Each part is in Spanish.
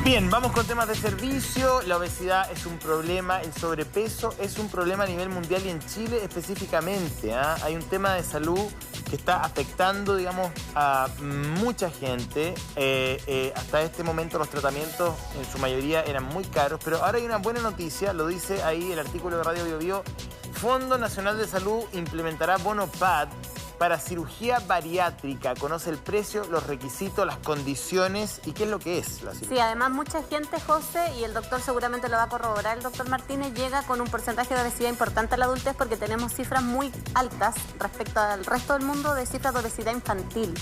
Bien, vamos con temas de servicio. La obesidad es un problema, el sobrepeso es un problema a nivel mundial y en Chile específicamente. Hay un tema de salud que está afectando, digamos, a mucha gente. Hasta este momento los tratamientos en su mayoría eran muy caros, pero ahora hay una buena noticia, lo dice ahí el artículo de Radio Biobío. Fondo Nacional de Salud implementará bono PAD para cirugía bariátrica. Conoce el precio, los requisitos, las condiciones y qué es lo que es la cirugía. Sí, además mucha gente, José, y el doctor seguramente lo va a corroborar, el doctor Martínez, llega con un porcentaje de obesidad importante a la adultez porque tenemos cifras muy altas respecto al resto del mundo de cifras de obesidad infantil,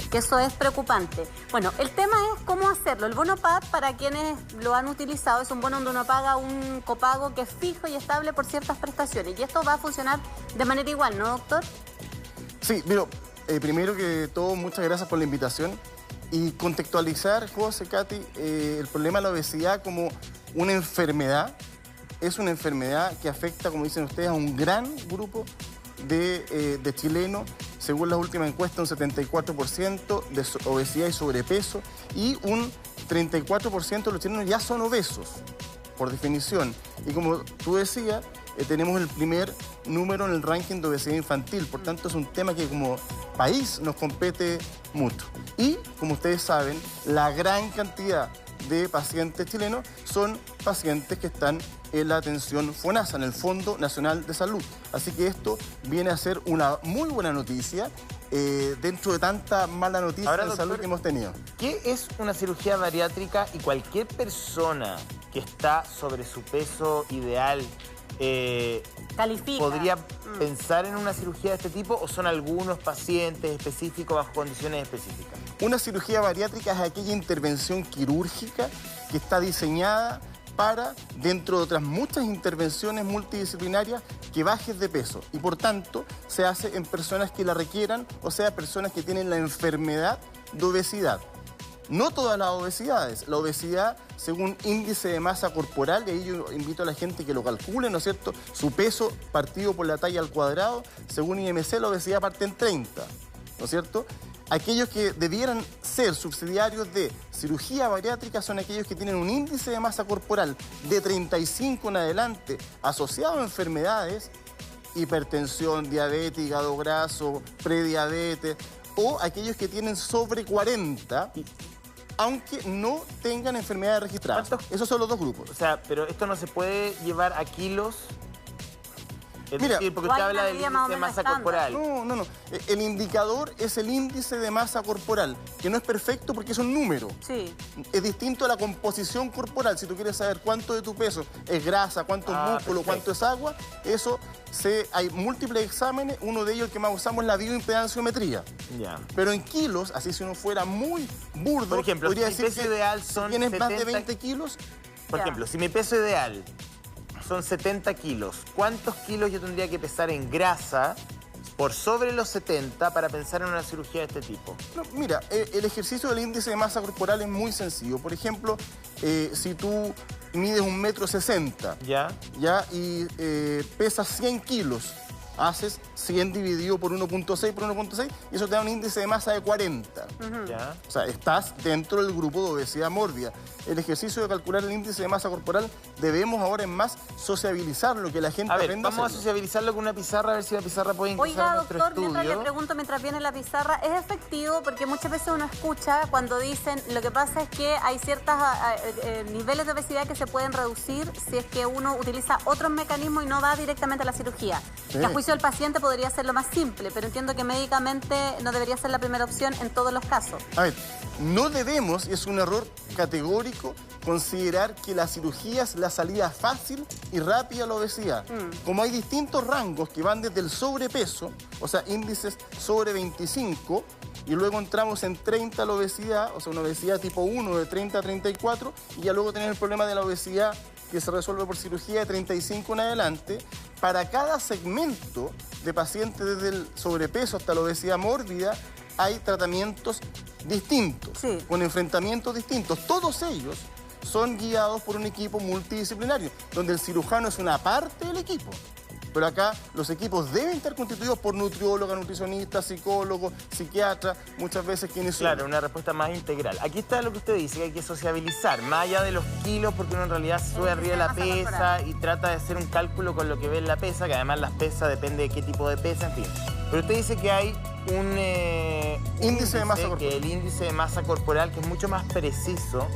que eso es preocupante. Bueno, el tema es cómo hacerlo. El bono PAD, para quienes lo han utilizado, es un bono donde uno paga un copago que es fijo y estable por ciertas prestaciones. Y esto va a funcionar de manera igual, ¿no, doctor? Sí, mira, primero que todo, muchas gracias por la invitación y contextualizar, José, Katy, el problema de la obesidad como una enfermedad. Es una enfermedad que afecta, como dicen ustedes, a un gran grupo de chilenos. Según las últimas encuestas, un 74% de obesidad y sobrepeso y un 34% de los chilenos ya son obesos, por definición. Y como tú decías, tenemos el primer número en el ranking de obesidad infantil. Por tanto, es un tema que como país nos compete mucho. Y, como ustedes saben, la gran cantidad de pacientes chilenos son pacientes que están en la atención FONASA, en el Fondo Nacional de Salud. Así que esto viene a ser una muy buena noticia dentro de tanta mala noticia Ahora, de doctor, salud que hemos tenido. ¿Qué es una cirugía bariátrica y cualquier persona que está sobre su peso ideal Califica. podría pensar en una cirugía de este tipo o son algunos pacientes específicos bajo condiciones específicas? Una cirugía bariátrica es aquella intervención quirúrgica que está diseñada para, dentro de otras muchas intervenciones multidisciplinarias, que bajes de peso. Y por tanto, se hace en personas que la requieran, o sea, personas que tienen la enfermedad de obesidad. No todas las obesidades. La obesidad, según índice de masa corporal, y ahí yo invito a la gente que lo calcule, ¿no es cierto? Su peso partido por la talla al cuadrado, según IMC, la obesidad parte en 30, ¿no es cierto? Aquellos que debieran ser subsidiarios de cirugía bariátrica son aquellos que tienen un índice de masa corporal de 35 en adelante, asociado a enfermedades, hipertensión, diabetes, hígado graso, prediabetes, o aquellos que tienen sobre 40, aunque no tengan enfermedades registradas. Esos son los dos grupos. O sea, pero esto no se puede llevar a kilos. Es Mira, decir, porque usted habla del índice de masa corporal. No. El indicador es el índice de masa corporal, que no es perfecto porque es un número. Sí. Es distinto a la composición corporal. Si tú quieres saber cuánto de tu peso es grasa, cuánto es músculo, cuánto es agua, hay múltiples exámenes. Uno de ellos, el que más usamos, es la bioimpedanciometría. Ya. Pero en kilos, así si uno fuera muy burdo, Por ejemplo, podría si mi decir peso que ideal si son tienes 70... más de 20 kilos... Por ejemplo, si mi peso ideal son 70 kilos, ¿cuántos kilos yo tendría que pesar en grasa por sobre los 70 para pensar en una cirugía de este tipo? No, mira, el ejercicio del índice de masa corporal es muy sencillo. Por ejemplo, si tú mides 1,60 m, ¿ya? Y pesas 100 kilos, haces 100 dividido por 1.6 por 1.6 y eso te da un índice de masa de 40. ¿Ya? O sea, estás dentro del grupo de obesidad mórbida. El ejercicio de calcular el índice de masa corporal debemos ahora en más sociabilizarlo, que la gente aprenda a vamos a hacerlo. sociabilizarlo con una pizarra, a ver si la pizarra puede ingresar Oiga, a nuestro doctor, estudio. mientras le pregunto, mientras viene la pizarra, ¿es efectivo? Porque muchas veces uno escucha cuando dicen, lo que pasa es que hay ciertos niveles de obesidad que se pueden reducir si es que uno utiliza otros mecanismos y no va directamente a la cirugía. Sí. Que a juicio del paciente podría ser lo más simple, pero entiendo que médicamente no debería ser la primera opción en todos los casos. A ver, no debemos, y es un error categórico, considerar que la cirugía es la salida fácil y rápida a la obesidad. Como hay distintos rangos que van desde el sobrepeso, o sea, índices sobre 25, y luego entramos en 30 la obesidad, o sea, una obesidad tipo 1 de 30 a 34, y ya luego tenemos el problema de la obesidad que se resuelve por cirugía de 35 en adelante. Para cada segmento de pacientes, desde el sobrepeso hasta la obesidad mórbida, hay tratamientos distintos, con enfrentamientos distintos. Todos ellos son guiados por un equipo multidisciplinario, donde el cirujano es una parte del equipo. Pero acá los equipos deben estar constituidos por nutriólogas, nutricionistas, psicólogos, psiquiatras, muchas veces quienes son. Claro, una respuesta más integral. Aquí está lo que usted dice, que hay que sociabilizar, más allá de los kilos, porque uno en realidad se sube arriba de la pesa y trata de hacer un cálculo con lo que ve en la pesa, que además las pesas depende de qué tipo de pesa, en fin. Pero usted dice que hay un índice de masa corporal. Que el índice de masa corporal, que es mucho más preciso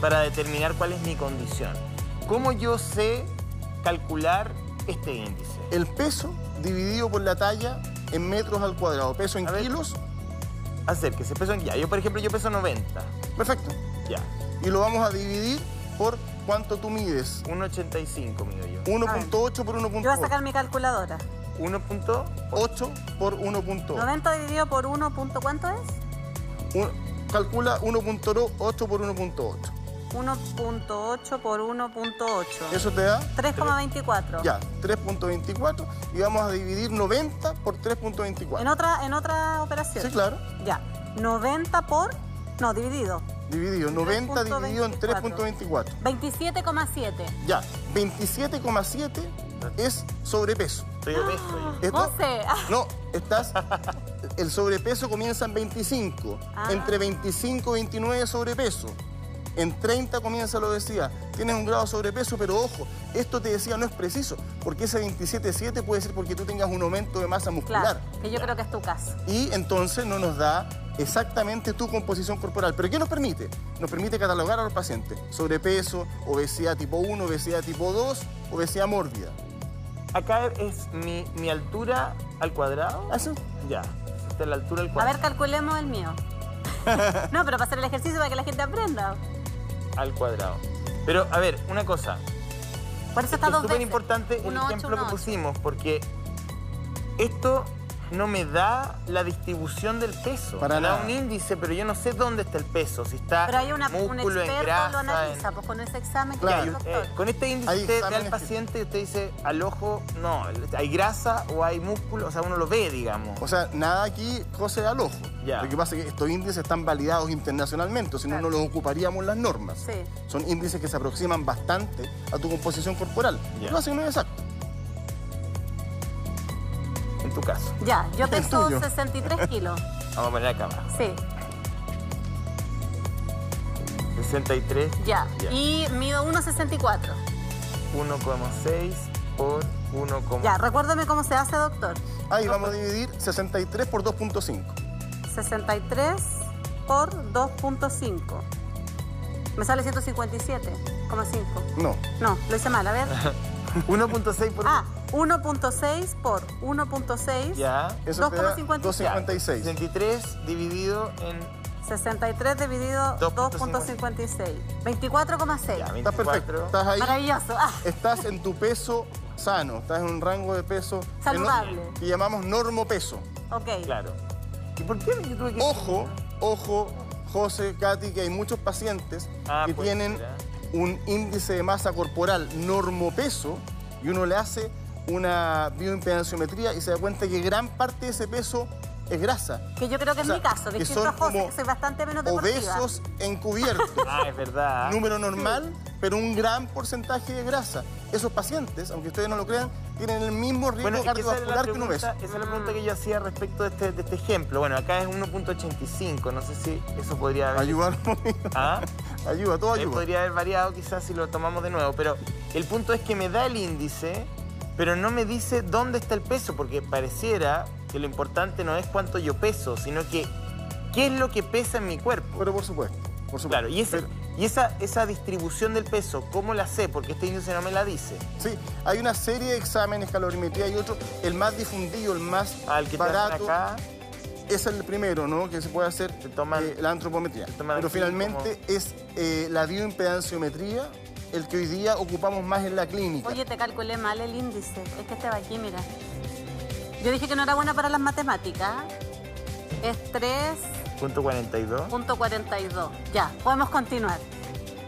para determinar cuál es mi condición. ¿Cómo yo sé calcular este índice? El peso dividido por la talla en metros al cuadrado. Peso en kilos. Acérquese, peso en... Ya, yo por ejemplo, yo peso 90. Perfecto. Ya. Y lo vamos a dividir por cuánto tú mides. 1,85 mido yo. 1.8 por 1.8. Yo voy a sacar mi calculadora. 1.8 por 1.8. 90 dividido por 1. ¿Cuánto es? Calcula 1.8 por 1.8. 1.8 por 1.8. Eso te da 3,24. ya, 3.24 y vamos a dividir 90 por 3.24. En otra operación. Sí, claro. Ya. 90 por... No, dividido. Dividido. 90 dividido en 3.24. 27,7. Ya. 27,7 es sobrepeso. Estoy obeso yo. José. No, el sobrepeso comienza en 25. Entre 25 y 29 sobrepeso. En 30 comienza la obesidad. Tienes un grado de sobrepeso, pero ojo, esto te decía no es preciso, porque ese 27,7 puede ser porque tú tengas un aumento de masa muscular. Claro, que yo creo que es tu caso. Y entonces no nos da exactamente tu composición corporal. ¿Pero qué nos permite? Nos permite catalogar a los pacientes. Sobrepeso, obesidad tipo 1, obesidad tipo 2, obesidad mórbida. Acá es mi altura al cuadrado. ¿Eso? Ya. Esta es la altura al A cuadrado. ver, calculemos el mío. No, pero para hacer el ejercicio para que la gente aprenda. Al cuadrado. Pero, a ver, una cosa. Por eso está Es dos súper veces. importante el 1,8, ejemplo que 1,8. pusimos, porque esto no me da la distribución del peso. Para me da nada. un índice, pero yo no sé dónde está el peso. Si está Pero hay un músculo, en experto grasa, lo analiza, pues con ese examen que Claro. hace el doctor. con este índice Hay usted ve al exámenes que- paciente y usted dice al ojo, no, hay grasa o hay músculo, o sea, uno lo ve, digamos. O sea, nada aquí cose al ojo. Ya. Lo que pasa es que estos índices están validados internacionalmente, si no, Claro. no los ocuparíamos las normas. Sí. Son índices que se aproximan bastante a tu composición corporal. Ya. Lo hacen no es exacto. En tu caso. Ya, yo peso tuyo. 63 kilos. Vamos a poner acá abajo. Sí, 63. ya. Ya. Y mido 1,64. 1,6 por 1,6. Ya, recuérdame cómo se hace, doctor. Ahí vamos a dividir 63 por 2.5. 63 por 2.5. Me sale 157,5. No. No, lo hice mal, a ver. 1,6 por... 1.6 por 1.6. Ya. Eso te da 2,56. 2.56. 63 dividido en... 63 dividido 2.56. 24,6. Ya, Estás perfecto. 24. Estás ahí. Maravilloso. Estás en tu peso sano. Estás en un rango de peso Saludable. que llamamos normopeso. Ok. Claro. ¿Y por qué yo tuve que... Ojo, José, Katy, que hay muchos pacientes que pues, tienen mira. un índice de masa corporal normopeso y uno le hace una bioimpedanciometría y se da cuenta que gran parte de ese peso es grasa. Que yo creo que es O sea, mi caso. que Distinto son a José, como que soy bastante menos deportiva. Obesos encubiertos. Ah, es verdad. Número normal, pero un gran porcentaje de grasa. Esos pacientes, aunque ustedes no lo crean, tienen el mismo riesgo Bueno, es que cardiovascular que un obeso. esa es la pregunta que yo hacía respecto de este ejemplo. Bueno, acá es 1,85. No sé si eso podría haber... Ayuda, ¿Ah? ayuda, todo ayuda. Podría haber variado quizás si lo tomamos de nuevo, pero el punto es que me da el índice, pero no me dice dónde está el peso, porque pareciera que lo importante no es cuánto yo peso, sino que qué es lo que pesa en mi cuerpo. Pero por supuesto, por supuesto. Claro, y Pero- esa distribución del peso, ¿cómo la sé? Porque este índice no me la dice. sí, hay una serie de exámenes, calorimetría y otro. El más difundido, el más Al que te hacen barato, acá, es el primero, ¿no? Que se puede hacer Te toman- la antropometría. te toman Pero aquí finalmente es la bioimpedanciometría el que hoy día ocupamos más en la clínica. Oye, te calculé mal el índice. Es que este va aquí, mira. Yo dije que no era buena para las matemáticas. Es 3.42. .42. Ya, podemos continuar.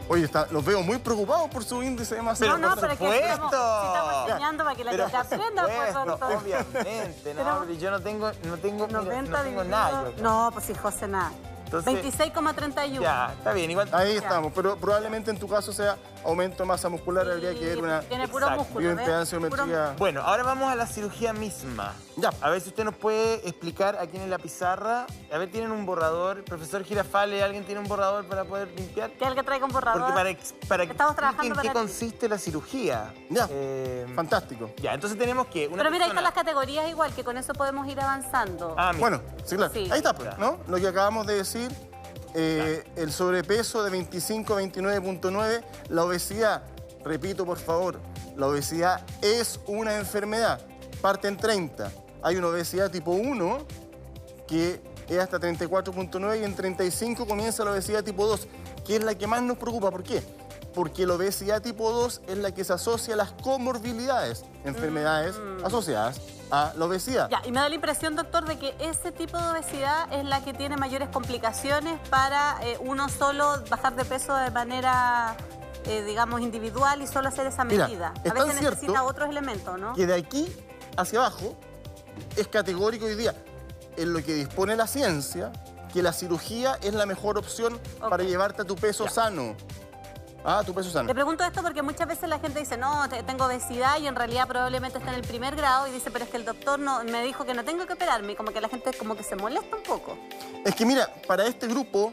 Oye, los veo muy preocupados por su índice de masa Pero no, corporal. pero es que estamos supuesto. enseñando para que la Pero gente aprenda. por Pues, supuesto, doctor. obviamente, no, Pero pero yo no tengo, mira, 90 no tengo dividido... nada. yo acá. No, pues sí, José, nada. Entonces, 26,31. ya, está bien. Igual, Ahí estamos, pero probablemente en tu caso sea aumento de masa muscular, habría que ver una Tiene puro Exacto. músculo, ¿ves? bioimpedanciometría. Bueno, ahora vamos a la cirugía misma. Ya. A ver si usted nos puede explicar aquí en la pizarra. A ver, ¿tienen un borrador? Profesor Girafale, ¿alguien tiene un borrador para poder limpiar? Que el que traiga un borrador. Porque para que Estamos expliquen trabajando en para qué ti. consiste la cirugía. Ya, Eh, fantástico. ya, entonces tenemos que una Pero mira, ahí persona... están las categorías igual, que con eso podemos ir avanzando. Ah, mira. Bueno, sí, claro. Sí. Ahí está, pues, Ya. ¿no? Lo que acabamos de decir, el sobrepeso de 25 a 29,9, la obesidad, repito por favor, la obesidad es una enfermedad, parte en 30. Hay una obesidad tipo 1 que es hasta 34,9 y en 35 comienza la obesidad tipo 2, que es la que más nos preocupa. ¿Por qué? Porque la obesidad tipo 2 es la que se asocia a las comorbilidades, enfermedades asociadas a la obesidad. Ya, y me da la impresión, doctor, de que ese tipo de obesidad es la que tiene mayores complicaciones para uno solo bajar de peso de manera, digamos, individual y solo hacer esa Mira, medida. es A tan veces cierto necesita otros elementos, ¿no? Que de aquí hacia abajo es categórico hoy día, en lo que dispone la ciencia, que la cirugía es la mejor opción para llevarte a tu peso sano. Ah, tu peso sano. Le pregunto esto porque muchas veces la gente dice, no, tengo obesidad y en realidad probablemente está en el primer grado y dice, pero es que el doctor no, me dijo que no tengo que operarme. Y como que la gente como que se molesta un poco. Es que mira, para este grupo,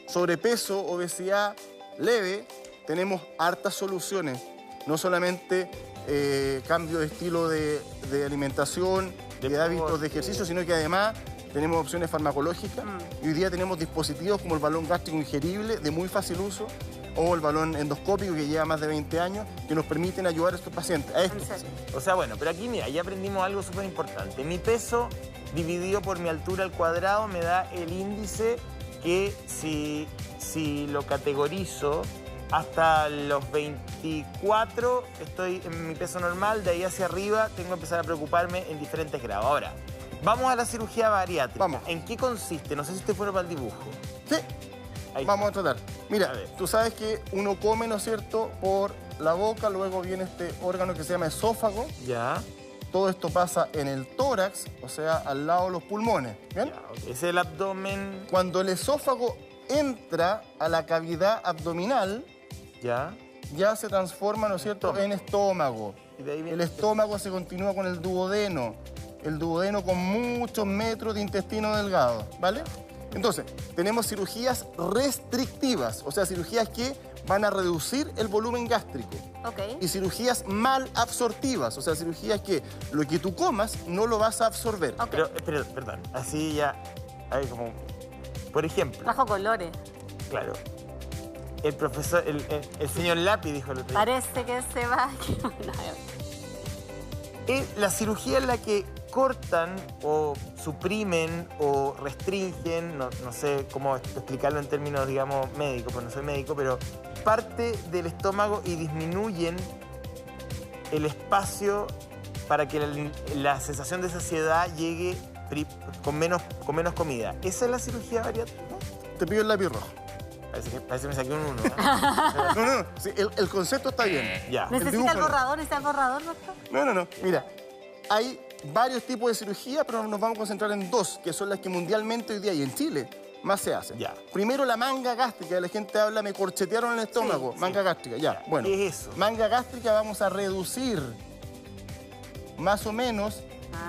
sobrepeso, obesidad leve, tenemos hartas soluciones. No solamente cambio de estilo de alimentación, de hábitos de ejercicio, sino que además tenemos opciones farmacológicas. Y hoy día tenemos dispositivos como el balón gástrico ingerible de muy fácil uso o el balón endoscópico que lleva más de 20 años, que nos permiten ayudar a estos pacientes, a estos En serio. pacientes. O sea, bueno, pero aquí, mira, ya aprendimos algo súper importante. Mi peso dividido por mi altura al cuadrado me da el índice que si lo categorizo hasta los 24 estoy en mi peso normal, de ahí hacia arriba tengo que empezar a preocuparme en diferentes grados. Ahora, vamos a la cirugía bariátrica. Vamos. ¿En qué consiste? No sé si usted fuera para el dibujo. Sí, Ahí vamos a tratar. Mira, A ver. tú sabes que uno come, ¿no es cierto?, por la boca, luego viene este órgano que se llama esófago. Ya. Todo esto pasa en el tórax, o sea, al lado de los pulmones. ¿Bien? Ya, ok. Es el abdomen. Cuando el esófago entra a la cavidad abdominal, Ya. ya se transforma, ¿no es cierto?, en estómago. Y de ahí viene El estómago se continúa con el duodeno con muchos metros de intestino delgado, ¿vale? Entonces, tenemos cirugías restrictivas, o sea, cirugías que van a reducir el volumen gástrico. Ok. Y cirugías mal absortivas, o sea, cirugías que lo que tú comas no lo vas a absorber. Ok. Pero, perdón, así ya. Hay como. Por ejemplo, Trajo colores. claro. El profesor, el señor Lápiz dijo el otro día. Parece que se va. Es la cirugía en la que cortan o suprimen o restringen, no sé cómo explicarlo en términos, digamos, médicos, porque no soy médico, pero parte del estómago y disminuyen el espacio para que la sensación de saciedad llegue con menos comida. ¿Esa es la cirugía bariátrica? Te pido el lápiz rojo. Parece que me saqué un 1. No, sí, el concepto está bien. Ya. dibujo ¿Necesita el no. borrador? ¿Necesita el borrador, doctor? No. Mira, hay varios tipos de cirugía, pero nos vamos a concentrar en dos, que son las que mundialmente hoy día y en Chile más se hacen. Ya. Primero, la manga gástrica. La gente habla, me corchetearon el estómago. Sí, manga gástrica, ya. Bueno, ¿Qué es eso? manga gástrica vamos a reducir más o menos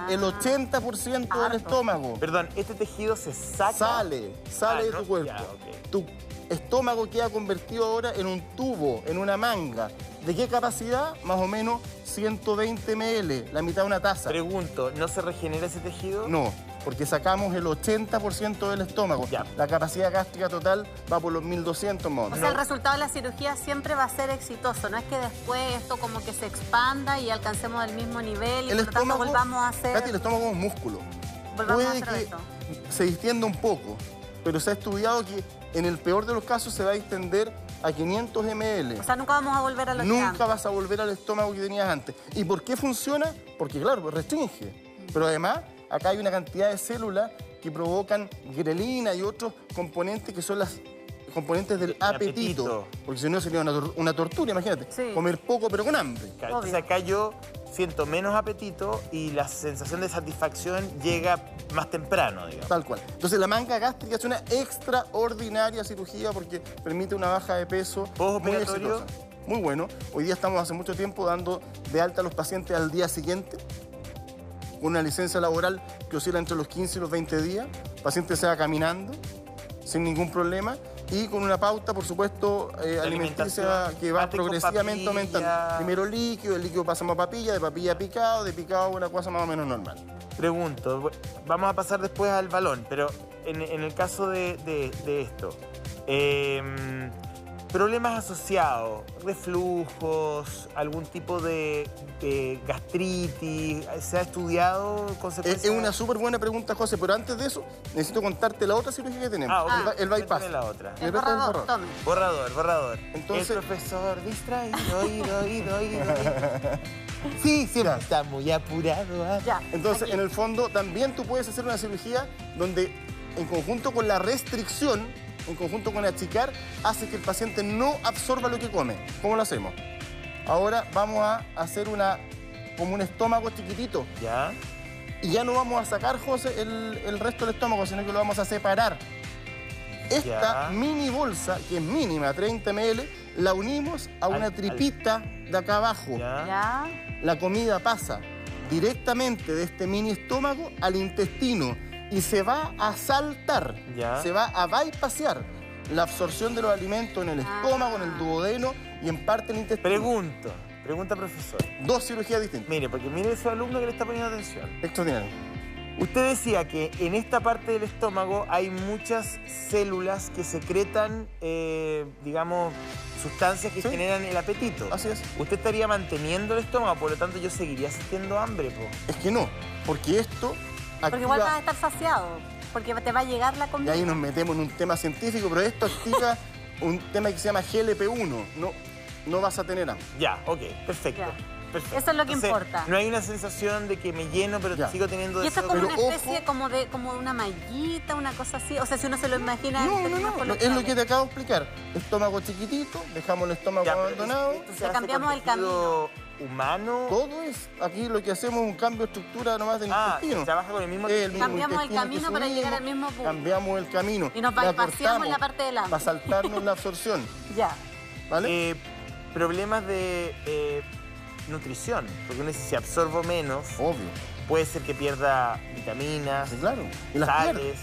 el 80% del estómago. Perdón, ¿este tejido se saca? Sale de ¿no? tu cuerpo. Ya, ok. Tu estómago queda convertido ahora en un tubo, en una manga. ¿De qué capacidad? Más o menos 120 ml, la mitad de una taza. Pregunto, ¿no se regenera ese tejido? No, porque sacamos el 80% del estómago. Ya. La capacidad gástrica total va por los 1200 más o O menos. sea, el resultado de la cirugía siempre va a ser exitoso. No es que después esto como que se expanda y alcancemos el mismo nivel y El por lo tanto estómago, volvamos a hacer... Katy, el estómago es un músculo. Volvamos a Puede hacer que esto. se distienda un poco, pero se ha estudiado que en el peor de los casos se va a distender a 500 ml. O sea, nunca vamos a volver a lo que Nunca antes. vas a volver al estómago que tenías antes. ¿Y por qué funciona? Porque, claro, pues restringe. Pero además, acá hay una cantidad de células que provocan grelina y otros componentes que son las componentes del apetito. apetito. Porque si no sería una tortura, imagínate. Sí. Comer poco pero con hambre. Entonces acá yo siento menos apetito y la sensación de satisfacción llega más temprano, digamos. Tal cual. Entonces la manga gástrica es una extraordinaria cirugía porque permite una baja de peso muy ¿Postoperatorio? exitosa. Muy bueno. Hoy día estamos hace mucho tiempo dando de alta a los pacientes al día siguiente con una licencia laboral que oscila entre los 15 y los 20 días. El paciente se va caminando sin ningún problema y con una pauta, por supuesto, alimenticia que va Parte con progresivamente papilla. aumentando. Primero líquido, el líquido pasamos a papilla, de papilla a picado, de picado a una cosa más o menos normal. Pregunto, vamos a pasar después al balón, pero en el caso de esto, problemas asociados, reflujos, algún tipo de gastritis, ¿se ha estudiado consecuencias? Es una súper buena pregunta, José, pero antes de eso necesito contarte la otra cirugía que tenemos, ok. el bypass. Cuéntame la otra. El borrador, tome. Borrador. Entonces- El profesor distraído, ido. Sí, siempre está muy apurado. Ya. Entonces, aquí. en el fondo, también tú puedes hacer una cirugía donde, en conjunto con la restricción, en conjunto con achicar, hace que el paciente no absorba lo que come. ¿Cómo lo hacemos? Ahora vamos a hacer como un estómago chiquitito. ¿Ya? Y ya no vamos a sacar, José, el resto del estómago, sino que lo vamos a separar. Esta Ya. mini bolsa, que es mínima, 30 ml, la unimos a una tripita de acá abajo. ¿Ya? Ya. La comida pasa directamente de este mini estómago al intestino y se va a saltar, Ya. se va a bypassear la absorción de los alimentos en el estómago, en el duodeno y en parte en el intestino. Pregunta profesor. Dos cirugías distintas. Mire, porque mire su alumno que le está poniendo atención. Extraordinario. Usted decía que en esta parte del estómago hay muchas células que secretan, digamos, sustancias que Sí. generan el apetito. Así es. Usted estaría manteniendo el estómago, por lo tanto yo seguiría sintiendo hambre, po. Es que no, porque esto Porque igual vas a activa... estar saciado. Porque te va a llegar la Y comida. ahí nos metemos en un tema científico, pero esto activa un tema que se llama GLP-1. No vas a tener hambre. Ya, ok, perfecto. Ya. Perfecto. Eso es lo que Entonces, importa. No hay una sensación de que me lleno, pero Ya. sigo teniendo Y esto es deseo. como Pero una especie ojo. como una mallita, una cosa así. O sea, si uno se lo imagina en No, términos es lo coloquiales. que te acabo de explicar. Estómago chiquitito, dejamos el estómago Ya, pero abandonado. esto se Le hace cambiamos con el tejido humano. Todo es, aquí lo que hacemos es un cambio de estructura nomás del Ah, intestino. se trabaja con el mismo El tejido. mismo Cambiamos el intestino que camino para llegar al mismo punto. Cambiamos el camino. Y nos la bypaseamos cortamos la parte del hambre. para saltarnos la absorción, Ya. ¿vale? Problemas de nutrición, porque uno dice, si absorbo menos, Obvio, puede ser que pierda vitaminas, sí, claro. Y las sales. pierdes.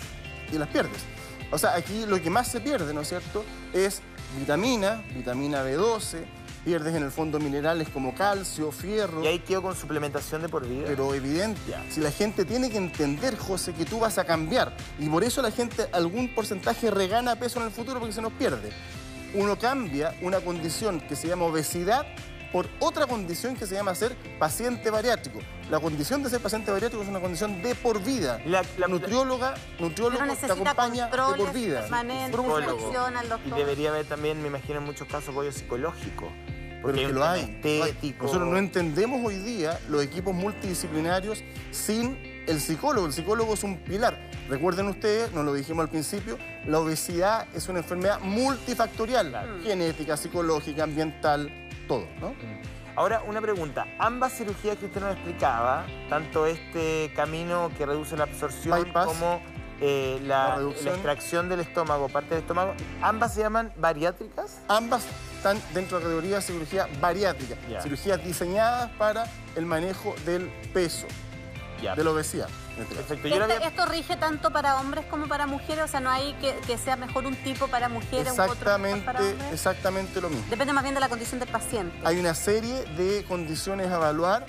Y las pierdes. O sea, aquí lo que más se pierde, ¿no es cierto?, es vitamina B12, pierdes en el fondo minerales como calcio, fierro. Y ahí quedo con suplementación de por vida. Pero evidente, si la gente tiene que entender, José, que tú vas a cambiar. Y por eso la gente, algún porcentaje regana peso en el futuro porque se nos pierde. Uno cambia una condición que se llama obesidad por otra condición que se llama ser paciente bariátrico. La condición de ser paciente bariátrico es una condición de por vida. La nutriólogo Pero te necesita acompaña de controles por vida. permanentes, psicólogo. instrucción al Y doctor. debería haber también, me imagino, en muchos casos, apoyo psicológico. Pero Porque es que un lo tema hay. lo hay. estético. Nosotros no entendemos hoy día los equipos multidisciplinarios sin el psicólogo. El psicólogo es un pilar. Recuerden ustedes, nos lo dijimos al principio, la obesidad es una enfermedad multifactorial. Claro. Genética, psicológica, ambiental, todo, ¿no? Ahora, una pregunta. Ambas cirugías que usted nos explicaba, tanto este camino que reduce la absorción Bypass, como la la reducción. extracción del estómago, parte del estómago, ¿ambas se llaman bariátricas? Ambas están dentro de la categoría de cirugía bariátrica. Ya. Cirugías diseñadas para el manejo del peso, Ya. de la obesidad. en este caso. Perfecto. Yo lo había... ¿Esto rige tanto para hombres como para mujeres? O sea, no hay que sea mejor un tipo para mujeres u otro mejor para hombres. Exactamente lo mismo. Depende más bien de la condición del paciente. Hay una serie de condiciones a evaluar.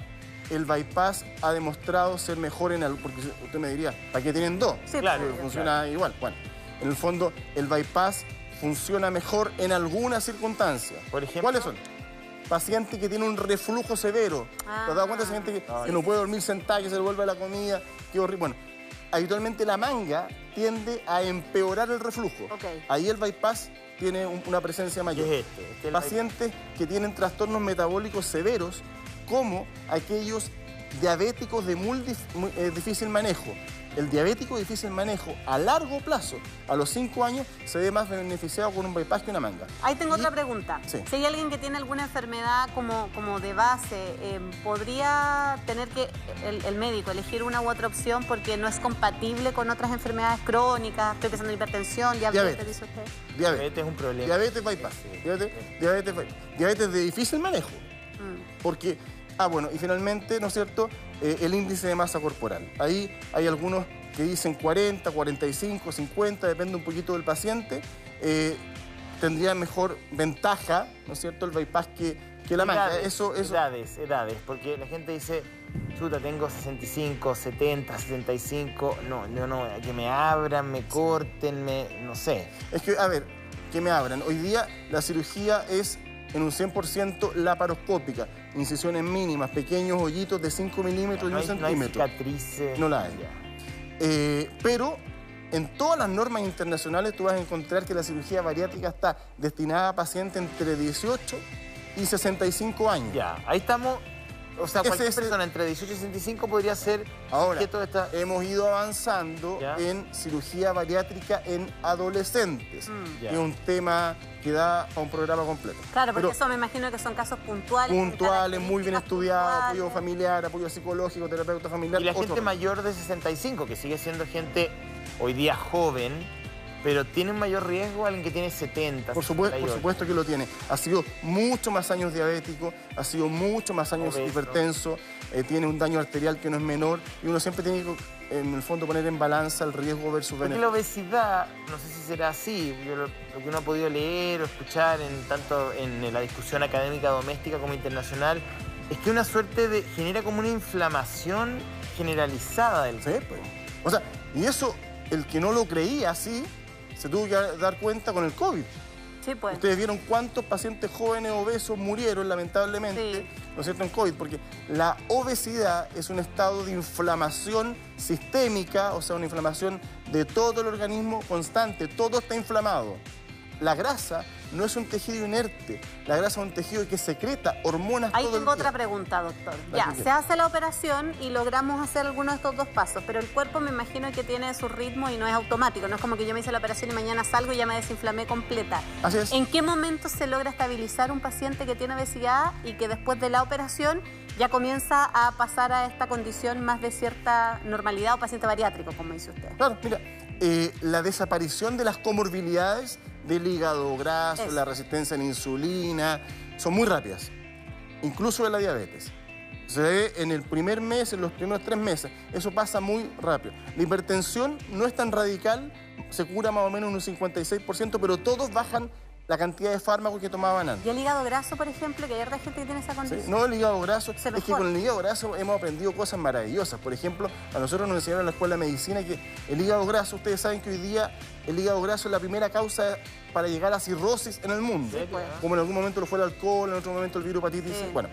El bypass ha demostrado ser mejor en algo, porque usted me diría, ¿para qué tienen dos? Sí, claro, pues, Funciona igual. Bueno, en el fondo, el bypass funciona mejor en algunas circunstancias. Por ejemplo. ¿Cuáles son? Paciente que tiene un reflujo severo. ¿Te has dado cuenta de esa gente que no puede dormir sentada, que se le vuelve la comida? Qué horrible. Bueno, habitualmente la manga tiende a empeorar el reflujo. Ok. Ahí el bypass tiene una presencia ¿Qué mayor. es este? Este es el Pacientes que tienen trastornos metabólicos severos, como aquellos diabéticos de muy difícil manejo, el diabético de difícil manejo a largo plazo, a los 5 años, se ve más beneficiado con un bypass que una manga. Ahí tengo otra pregunta. Sí. Si hay alguien que tiene alguna enfermedad como de base, ¿podría tener que el médico elegir una u otra opción porque no es compatible con otras enfermedades crónicas? Estoy pensando en hipertensión, diabetes, dice usted. Diabetes es un problema. Diabetes bypass. Diabetes bypass. Diabetes de difícil manejo. Porque, bueno, y finalmente, ¿no es cierto?, el índice de masa corporal. Ahí hay algunos que dicen 40, 45, 50, depende un poquito del paciente. Tendría mejor ventaja, ¿no es cierto?, el bypass que la manga. Edades, porque la gente dice, chuta, tengo 65, 70, 75, no, que me abran, me corten, no sé. Es que, a ver, que me abran. Hoy día la cirugía es en un 100% laparoscópica, incisiones mínimas, pequeños hoyitos de 5 milímetros y 1 centímetro. No hay cicatrices. No la hay. Pero en todas las normas internacionales tú vas a encontrar que la cirugía bariátrica está destinada a pacientes entre 18 y 65 años. Ya, ahí estamos. O sea, cualquier persona entre 18 y 65 podría ser... Ahora, hemos ido avanzando en cirugía bariátrica en adolescentes, que es un tema que da a un programa completo. Claro, porque eso me imagino que son casos puntuales. Puntuales, muy bien estudiados, apoyo familiar, apoyo psicológico, terapeuta familiar. Y la gente mayor de 65, que sigue siendo gente hoy día joven, pero tiene un mayor riesgo alguien que tiene 70, por supuesto que lo tiene. Ha sido mucho más años diabético, ha sido mucho más años hipertenso, tiene un daño arterial que no es menor y uno siempre tiene que, en el fondo, poner en balanza el riesgo versus beneficio. La obesidad, no sé si será así, lo que uno ha podido leer o escuchar tanto en la discusión académica doméstica como internacional, es que una suerte de genera como una inflamación generalizada del cuerpo. Pues. O sea, y eso, el que no lo creía así, se tuvo que dar cuenta con el COVID. Sí, pues. Ustedes vieron cuántos pacientes jóvenes obesos murieron, lamentablemente, ¿no es cierto?, en COVID, porque la obesidad es un estado de inflamación sistémica, o sea, una inflamación de todo el organismo constante, todo está inflamado. La grasa no es un tejido inerte, la grasa es un tejido que secreta hormonas todo el día. Ahí tengo otra pregunta, doctor. Ya, se hace la operación y logramos hacer alguno de estos dos pasos, pero el cuerpo me imagino que tiene su ritmo y no es automático, no es como que yo me hice la operación y mañana salgo y ya me desinflamé completa. Así es. ¿En qué momento se logra estabilizar un paciente que tiene obesidad y que después de la operación ya comienza a pasar a esta condición más de cierta normalidad o paciente bariátrico, como dice usted? Claro, mira, la desaparición de las comorbilidades del hígado graso, la resistencia a la insulina, son muy rápidas, incluso de la diabetes. Se ve en el primer mes, en los primeros 3 meses, eso pasa muy rápido. La hipertensión no es tan radical, se cura más o menos un 56%, pero todos bajan la cantidad de fármacos que tomaban antes. ¿Y el hígado graso, por ejemplo, que hay otra gente que tiene esa condición? Sí, no, el hígado graso, es que con el hígado graso hemos aprendido cosas maravillosas. Por ejemplo, a nosotros nos enseñaron en la escuela de medicina que el hígado graso, ustedes saben que hoy día el hígado graso es la primera causa para llegar a cirrosis en el mundo. Sí, pues. Como en algún momento lo fue el alcohol, en otro momento el virus hepatitis. Sí. Bueno,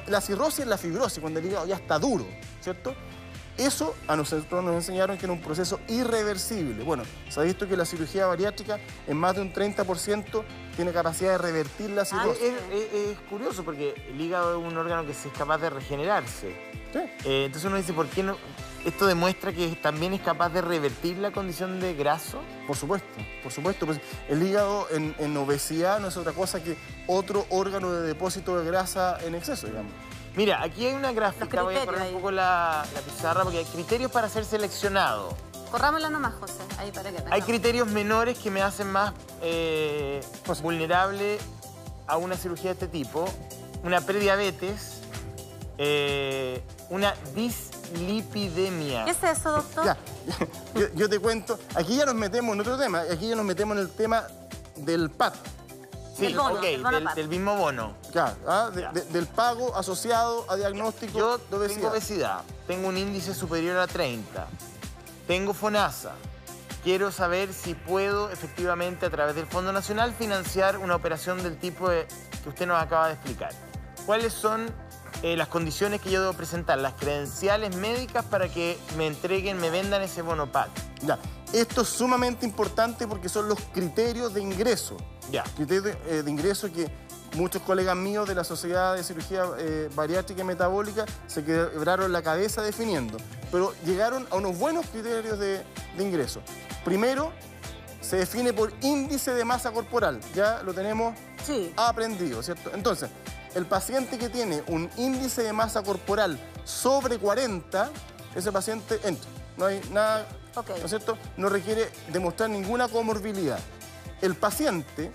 la cirrosis es la fibrosis, cuando el hígado ya está duro, ¿cierto? Eso a nosotros nos enseñaron que era un proceso irreversible. Bueno, se ha visto que la cirugía bariátrica en más de un 30% tiene capacidad de revertir la cirrosis. Es curioso porque el hígado es un órgano que es capaz de regenerarse. Sí. Entonces uno dice, ¿por qué no? ¿Esto demuestra que también es capaz de revertir la condición de graso? Por supuesto, por supuesto. Pues el hígado en obesidad no es otra cosa que otro órgano de depósito de grasa en exceso, digamos. Mira, aquí hay una gráfica, voy a correr un poco la pizarra porque hay criterios para ser seleccionado. Corrámosla nomás, José, ahí para que tengamos. Hay criterios menores que me hacen más vulnerable a una cirugía de este tipo. Una prediabetes, una dislipidemia. ¿Qué es eso, doctor? Ya, yo te cuento, aquí ya nos metemos en otro tema, aquí ya nos metemos en el tema del PAT. Sí, del mismo bono. Claro, del pago asociado a diagnóstico de obesidad. Yo tengo obesidad, tengo un índice superior a 30, tengo FONASA. Quiero saber si puedo efectivamente a través del Fondo Nacional financiar una operación del tipo que usted nos acaba de explicar. ¿Cuáles son las condiciones que yo debo presentar, las credenciales médicas para que me entreguen, me vendan ese bono PAC? Ya, esto es sumamente importante porque son los criterios de ingreso. Ya. Criterios de ingreso que Muchos colegas míos de la Sociedad de Cirugía Bariátrica y Metabólica se quebraron la cabeza definiendo, pero llegaron a unos buenos criterios de ingreso. Primero, se define por índice de masa corporal, ya lo tenemos aprendido, ¿cierto? Entonces, el paciente que tiene un índice de masa corporal sobre 40, ese paciente entra, no hay nada, ¿no es cierto? No requiere demostrar ninguna comorbilidad. El paciente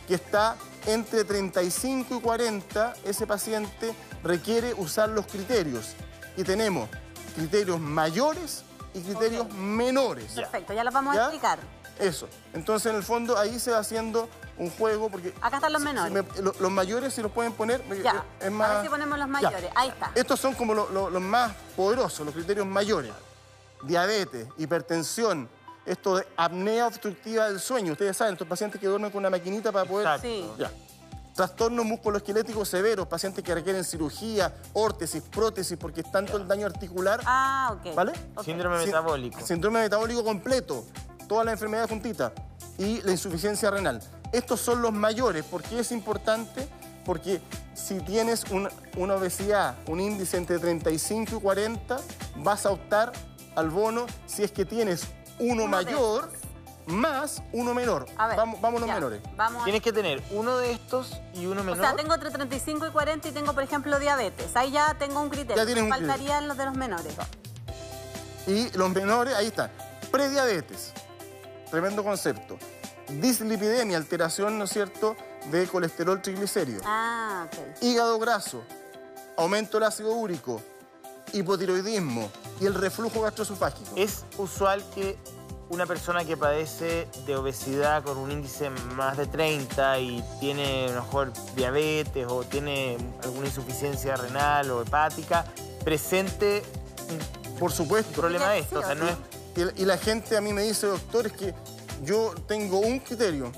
que está entre 35 y 40, ese paciente requiere usar los criterios. Y tenemos criterios mayores y criterios menores. Perfecto, ya los vamos a explicar. Eso. Entonces, en el fondo, ahí se va haciendo un juego porque... Acá están los menores. Los mayores, si los pueden poner, ya. Es más... A ver si ponemos los mayores. Ya. Ahí está. Estos son como los más poderosos, los criterios mayores. Diabetes, hipertensión, esto de apnea obstructiva del sueño. Ustedes saben, estos pacientes que duermen con una maquinita para poder... Exacto. Sí. Ya. Trastornos musculoesqueléticos severos, pacientes que requieren cirugía, órtesis, prótesis, porque es tanto el daño articular. Ah, ok. ¿Vale? Síndrome metabólico. Síndrome metabólico completo, todas las enfermedades juntitas y la insuficiencia renal. Estos son los mayores. ¿Por qué es importante? Porque si tienes una obesidad, un índice entre 35 y 40, vas a optar al bono si es que tienes uno mayor más uno menor. A ver, vamos los menores. Tienes que tener uno de estos y uno menor. O sea, tengo entre 35 y 40 y tengo, por ejemplo, diabetes. Ahí ya tengo un criterio. Ya tienes un faltarían los de los menores. Y los menores, ahí están. Prediabetes, tremendo concepto. Dislipidemia, alteración, ¿no es cierto?, de colesterol triglicérido. Ah, ok. Hígado graso, aumento del ácido úrico, hipotiroidismo y el reflujo gastroesofágico. Es usual que una persona que padece de obesidad con un índice más de 30 y tiene a lo mejor diabetes o tiene alguna insuficiencia renal o hepática, presente por supuesto, un problema de esto. O sea, no es... Y la gente a mí me dice, doctor, es que yo tengo un criterio,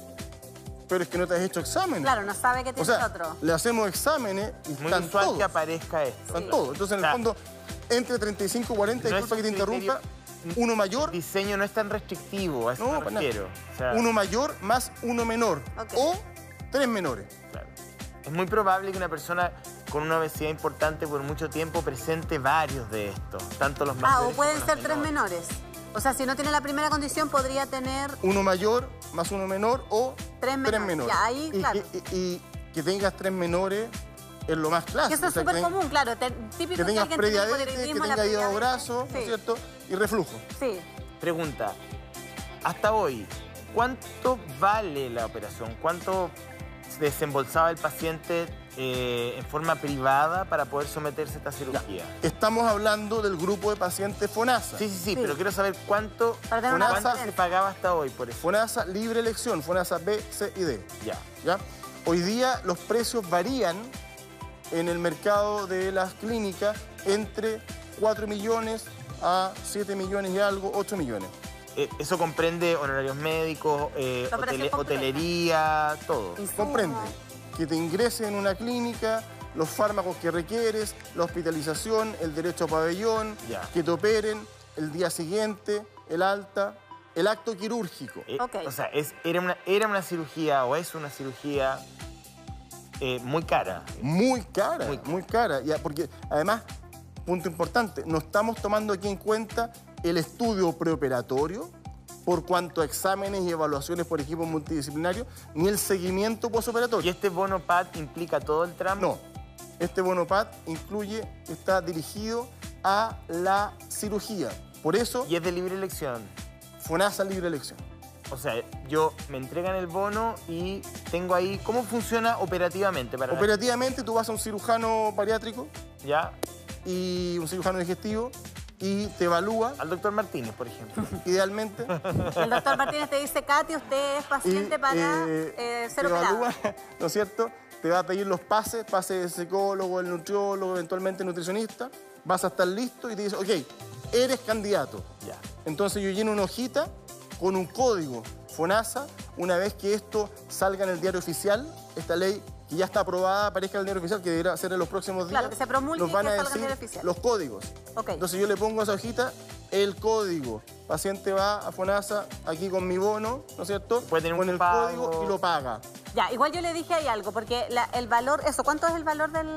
pero es que no te has hecho exámenes. Claro, no sabe que tienes otro. Le hacemos exámenes y es muy están usual todos. que aparezca esto. Están todos. Entonces, en el fondo, entre 35 y 40, no disculpa que te interrumpa, uno mayor... El diseño no es tan restrictivo, a eso me refiero. O sea, uno mayor más uno menor. O 3 menores. Claro. Es muy probable que una persona con una obesidad importante por mucho tiempo presente varios de estos, tanto los mayores o pueden como ser los 3 menores. O sea, si no tiene la primera condición, podría tener... Uno mayor más uno menor o 3 menores. Ya, ahí, claro. Y que tengas 3 menores es lo más clásico. Que eso es súper común, claro. Típico que tengas prediabetes, que tengas hígado graso, sí, ¿no es cierto? Y reflujo. Sí. Pregunta, hasta hoy, ¿cuánto vale la operación? ¿Cuánto desembolsaba el paciente en forma privada para poder someterse a esta cirugía? Ya. Estamos hablando del grupo de pacientes FONASA. Sí, pero quiero saber cuánto se pagaba hasta hoy por eso. FONASA libre elección, FONASA B, C y D. Ya. Hoy día los precios varían en el mercado de las clínicas entre 4 millones a 7 millones y algo, 8 millones. Eso comprende honorarios médicos, hotelería, todo. Comprende que te ingresen en una clínica, los fármacos que requieres, la hospitalización, el derecho a pabellón, que te operen el día siguiente, el alta, el acto quirúrgico. O sea, era una cirugía o es una cirugía muy cara. Muy cara. Ya, porque además, punto importante, no estamos tomando aquí en cuenta el estudio preoperatorio por cuanto a exámenes y evaluaciones por equipos multidisciplinarios, ni el seguimiento posoperatorio. ¿Y este bono PAD implica todo el tramo? No. Este bono PAD está dirigido a la cirugía. Por eso... ¿Y es de libre elección? FONASA libre elección. O sea, me entregan el bono y tengo ahí... ¿Cómo funciona operativamente? Operativamente tú vas a un cirujano bariátrico. Ya. Y un cirujano digestivo. Y te evalúa. Al doctor Martínez, por ejemplo. Idealmente. El doctor Martínez te dice, Katy, usted es paciente para ser operado. Evalúa, ¿no es cierto? Te va a pedir los pases del psicólogo, el nutriólogo, eventualmente el nutricionista. Vas a estar listo y te dice, ok, eres candidato. Ya. Entonces yo lleno una hojita con un código FONASA. Una vez que esto salga en el diario oficial, esta ley que ya está aprobada, aparezca en el diario oficial, que deberá ser en los próximos días. Claro, que se promulgue nos van y a que salga en el decir diario oficial. los códigos. Ok. Entonces yo le pongo a esa hojita el código. Paciente va a FONASA aquí con mi bono, ¿no es cierto? Puede tener con un el pago. código y lo paga. Ya, igual yo le dije ahí algo, porque el valor, eso, ¿cuánto es el valor del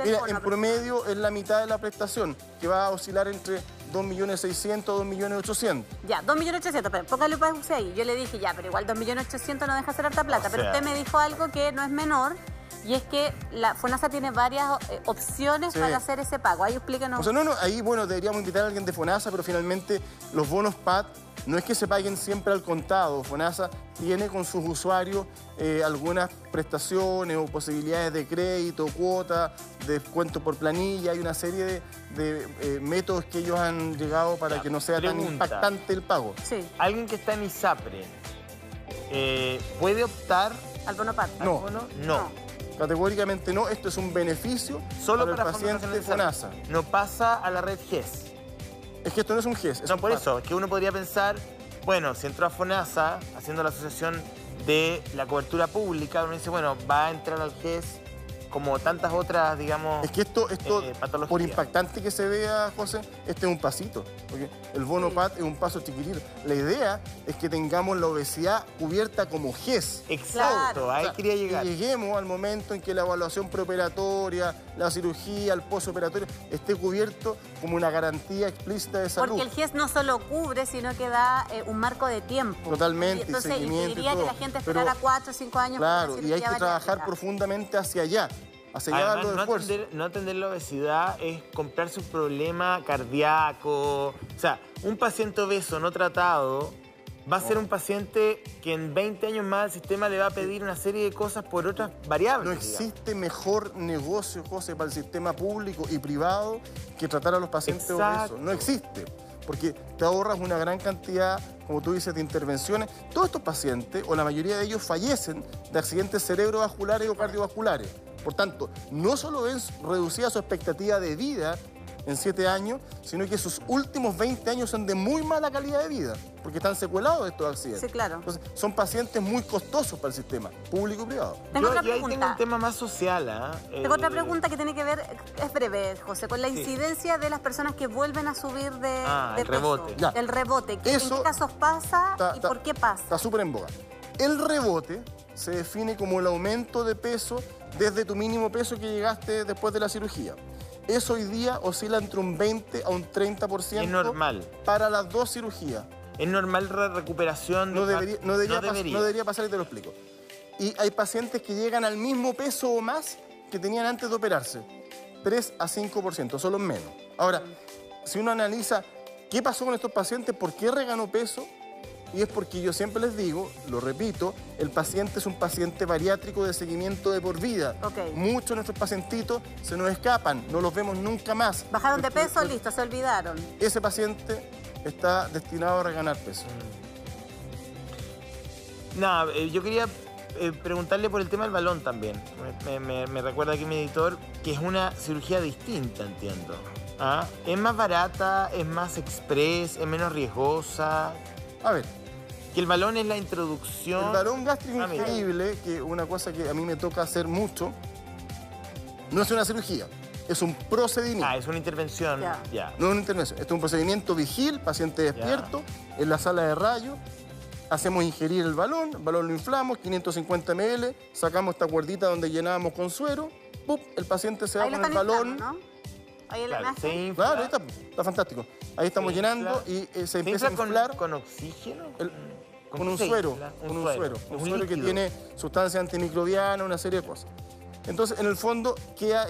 Mira, bono? en promedio es la mitad de la prestación, que va a oscilar entre 2.600.000 a 2.800.000. Ya, 2.800.000, pero póngale pausa ahí. Yo le dije, ya, pero igual 2.800.000 no deja ser harta plata. O Pero sea. usted me dijo algo que no es menor, y es que la FONASA tiene varias opciones Sí. para hacer ese pago. Ahí explíquenos. O sea, no, ahí, bueno, deberíamos invitar a alguien de FONASA, pero finalmente los bonos PAD no es que se paguen siempre al contado. FONASA tiene con sus usuarios algunas prestaciones o posibilidades de crédito, cuota, de descuento por planilla. Hay una serie de métodos que ellos han llegado para Ya, que no sea tan pregunta. impactante el pago. Sí, Alguien que está en ISAPRE, ¿puede optar al bono PAD. al No. bono? No. Categóricamente no, esto es un beneficio Solo para para el paciente Fondos Nacionales de FONASA. Salud. No pasa a la red GES. Es que esto no es un GES, es No, un por PAD. eso, es que uno podría pensar, bueno, si entró a FONASA, haciendo la asociación de la cobertura pública, uno dice, bueno, va a entrar al GES como tantas otras, digamos, Es que esto patologías. por impactante que se vea, José, este es un pasito. Porque el bono Sí. PAD es un paso chiquitito. La idea es que tengamos la obesidad cubierta como GES. Exacto, Claro. ahí O sea, quería llegar. Que lleguemos al momento en que la evaluación preoperatoria, la cirugía, el posoperatorio, esté cubierto como una garantía explícita de salud. Porque el GES no solo cubre, sino que da un marco de tiempo. Totalmente, Y entonces seguimiento y impediría que todo. la gente Pero, esperara 4 o 5 años para Claro, una y hay cirugía que trabajar bariátrica. profundamente hacia allá. Hacia allá Además, los esfuerzos. no atender la obesidad es comprarse un problema cardíaco. O sea, un paciente obeso no tratado va a ser un paciente que en 20 años más el sistema le va a pedir una serie de cosas por otras variables. No digamos. existe mejor negocio, José, para el sistema público y privado que tratar a los pacientes Exacto. obesos. No existe. Porque te ahorras una gran cantidad, como tú dices, de intervenciones. Todos estos pacientes, o la mayoría de ellos, fallecen de accidentes cerebrovasculares o cardiovasculares. Por tanto, no solo ven reducida su expectativa de vida en 7 años, sino que sus últimos 20 años son de muy mala calidad de vida, porque están secuelados de estos accidentes. Sí, claro. Entonces, son pacientes muy costosos para el sistema, público y privado. Tengo otra Yo ahí tengo pregunta. un tema más social. Tengo otra pregunta que tiene que ver, es breve, José, con la Sí. incidencia de las personas que vuelven a subir de el peso. rebote. Ya. El rebote. ¿En qué Eso casos pasa y está- por qué pasa? Está súper en boga. El rebote se define como el aumento de peso desde tu mínimo peso que llegaste después de la cirugía. Eso hoy día oscila entre un 20 a un 30% Es normal. para las dos cirugías. Es normal la recuperación de No debería, no debería no pas- debería. no debería pasar y te lo explico. Y hay pacientes que llegan al mismo peso o más que tenían antes de operarse. 3 a 5%, solo menos. Ahora, si uno analiza qué pasó con estos pacientes, por qué reganó peso, y es porque yo siempre les digo, lo repito, el paciente es un paciente bariátrico de seguimiento de por vida. Ok. Muchos de nuestros pacientitos se nos escapan, no los vemos nunca más. Bajaron de peso, Porque listo, se olvidaron. Ese paciente está destinado a reganar peso. Nada, yo quería preguntarle por el tema del balón también. Me recuerda aquí mi editor que es una cirugía distinta, entiendo. ¿Ah? ¿Es más barata, es más express, es menos riesgosa? A ver, Que el balón es la introducción. el balón gástrico Ah, mira. ingerible, que una cosa que a mí me toca hacer mucho, no es una cirugía, es un procedimiento. Ah, es una intervención. Ya. Ya. No es una intervención, esto es un procedimiento vigil, paciente despierto, en la sala de rayo, hacemos ingerir el balón lo inflamos, 550 ml, sacamos esta cuerdita donde llenábamos con suero, ¡pup! El paciente se va Ahí lo con el están balón. inflando, ¿no? Ahí en la Claro, se imagen. infla. Claro, ahí está fantástico. Ahí estamos Se llenando infla. y se empieza a infla inflar con oxígeno? con un qué se suero, infla? con un suero. Es Un un suero que líquido. tiene sustancia antimicrobiana, una serie de cosas. Entonces, en el fondo, queda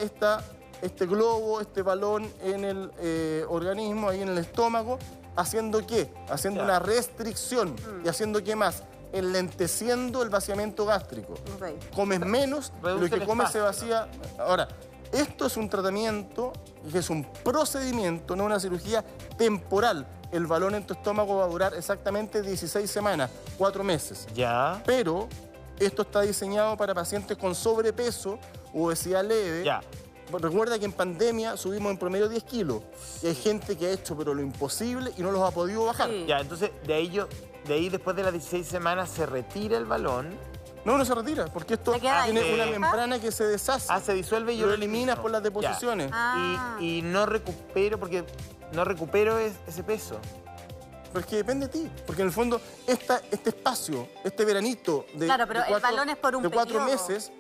este globo, este balón en el organismo, ahí en el estómago, ¿haciendo qué? Haciendo Ya. una restricción. ¿Y haciendo qué más? Enlenteciendo el vaciamiento gástrico. Ok. Comes menos, Reduce lo que el comes se espacio, vacía. Ahora, esto es un tratamiento, que es un procedimiento, no una cirugía temporal. El balón en tu estómago va a durar exactamente 16 semanas, 4 meses. Ya. Pero esto está diseñado para pacientes con sobrepeso u obesidad leve. Ya. Recuerda que en pandemia subimos en promedio 10 kilos. Y hay gente que ha hecho pero lo imposible y no los ha podido bajar. Sí. Ya, entonces de ahí después de las 16 semanas se retira el balón No, no se retira, porque esto ¿Se queda ahí? tiene una membrana que se deshace. Se disuelve y yo lo eliminas por las deposiciones. Y no recupero, porque no recupero ese peso. Pero es que depende de ti, porque en el fondo este espacio, este veranito de, claro, pero de el balón es por un de 4 periodo. meses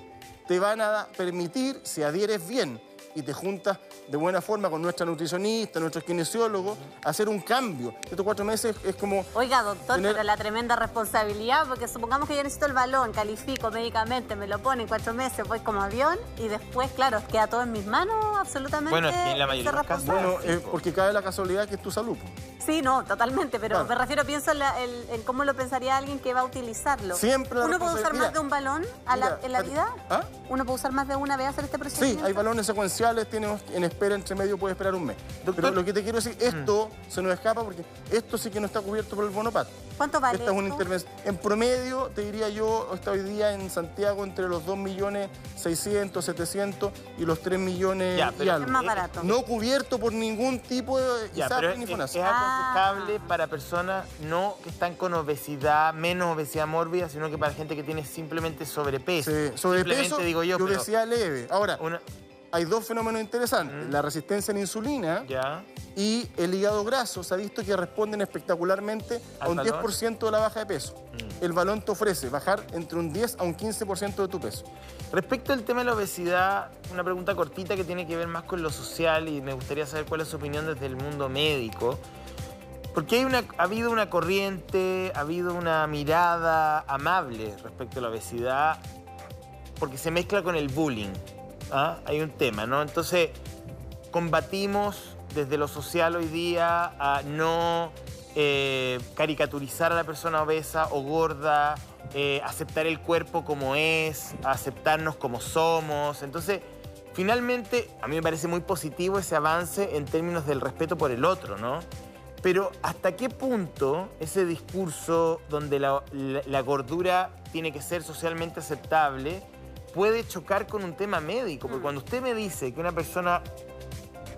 te van a permitir, si adhieres bien y te juntas de buena forma con nuestra nutricionista, nuestros kinesiólogos, hacer un cambio. Estos 4 meses es como... Oiga, doctor, tener... pero la tremenda responsabilidad, porque supongamos que yo necesito el balón, califico médicamente, me lo ponen 4 meses, voy como avión y después, claro, queda todo en mis manos absolutamente. Bueno, es que en la mayoría de los casos... Bueno, porque cabe la casualidad que es tu salud. Sí, no, totalmente, pero claro. me refiero, pienso en cómo lo pensaría alguien que va a utilizarlo. Siempre ¿Uno puede usar más de un balón en la vida? ¿Ah? ¿Uno puede usar más de una vez hacer este procedimiento? Sí, hay balones secuenciales, tienes en espera entre medio, puede esperar un mes. Doctor, pero lo que te quiero decir, esto se nos escapa porque esto sí que no está cubierto por el Bonopad. ¿Cuánto vale Esta es una esto? intervención. En promedio, te diría yo, está hoy día en Santiago entre los 2.600.000, 700 y los 3 millones y algo. Es más barato. No cubierto por ningún tipo de pero ni es FONASA. aconsejable para personas no que están con obesidad, menos obesidad mórbida, sino que para gente que tiene simplemente sobrepeso. Sí, sobrepeso Simplemente digo yo, y obesidad leve. Ahora, hay dos fenómenos interesantes. La resistencia a la insulina y el hígado graso. Se ha visto que responden espectacularmente a un 10% de la baja de peso. El balón te ofrece bajar entre un 10 a un 15% de tu peso. Respecto al tema de la obesidad, una pregunta cortita que tiene que ver más con lo social y me gustaría saber cuál es su opinión desde el mundo médico. Porque ha habido una corriente, ha habido una mirada amable respecto a la obesidad, porque se mezcla con el bullying. Hay un tema, ¿no? Entonces, combatimos desde lo social hoy día a no caricaturizar a la persona obesa o gorda, aceptar el cuerpo como es, aceptarnos como somos. Entonces, finalmente, a mí me parece muy positivo ese avance en términos del respeto por el otro, ¿no? Pero ¿hasta qué punto ese discurso donde la gordura tiene que ser socialmente aceptable puede chocar con un tema médico? Porque cuando usted me dice que una persona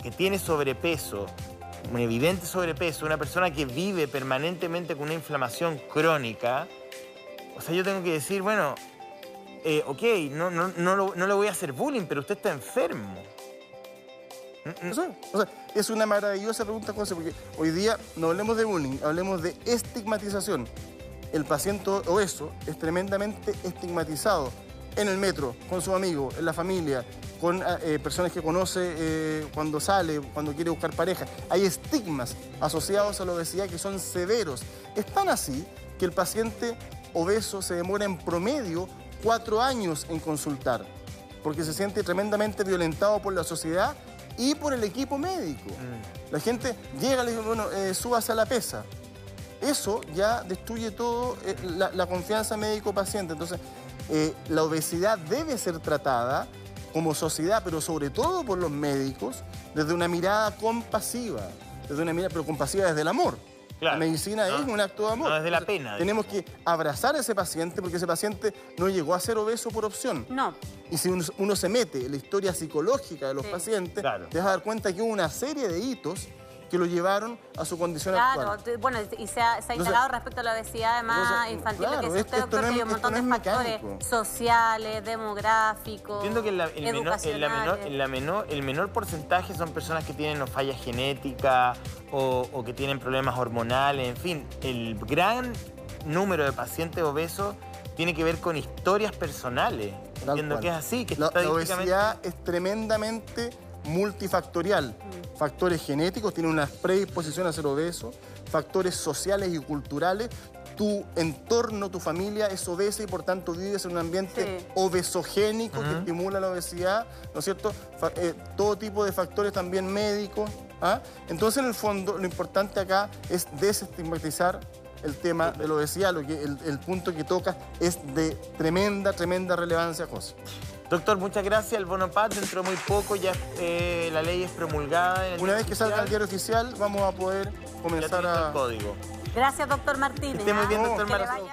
que tiene sobrepeso, un evidente sobrepeso, una persona que vive permanentemente con una inflamación crónica, o sea, yo tengo que decir, bueno, ok, no le voy a hacer bullying, pero usted está enfermo. O sea, es una maravillosa pregunta, José, porque hoy día no hablemos de bullying, hablemos de estigmatización. El paciente obeso es tremendamente estigmatizado en el metro, con sus amigos, en la familia, con personas que conoce cuando sale, cuando quiere buscar pareja. Hay estigmas asociados a la obesidad que son severos. Es tan así que el paciente obeso se demora en promedio 4 años en consultar, porque se siente tremendamente violentado por la sociedad y por el equipo médico. La gente llega y le dice, bueno, súbase a la pesa. Eso ya destruye todo la confianza médico-paciente. Entonces, la obesidad debe ser tratada como sociedad, pero sobre todo por los médicos, desde una mirada compasiva, pero compasiva desde el amor. Claro. La medicina es un acto de amor. No desde la pena. Tenemos que abrazar a ese paciente porque ese paciente no llegó a ser obeso por opción. No. Y si uno se mete en la historia psicológica de los pacientes, te vas a dar cuenta que hubo una serie de hitos que lo llevaron a su condición actual. Claro, bueno, y se ha instalado respecto a la obesidad además infantil, lo que dice usted, doctor, que hay un montón de factores sociales, demográficos, entiendo que el menor porcentaje son personas que tienen fallas genéticas o que tienen problemas hormonales, en fin. El gran número de pacientes obesos tiene que ver con historias personales. Entiendo que es así, que la obesidad es tremendamente multifactorial. Factores genéticos, tiene una predisposición a ser obeso, factores sociales y culturales. Tu entorno, tu familia es obesa y por tanto vives en un ambiente obesogénico que estimula la obesidad, ¿no es cierto? Todo tipo de factores también médicos. Entonces, en el fondo, lo importante acá es desestigmatizar el tema de la obesidad. El punto que tocas es de tremenda relevancia, José. Doctor, muchas gracias. El Bonopad dentro de muy poco ya la ley es promulgada. Una vez que salga el diario oficial, vamos a poder comenzar a... el código. Gracias, doctor Martínez. Que esté muy bien, doctor Martínez.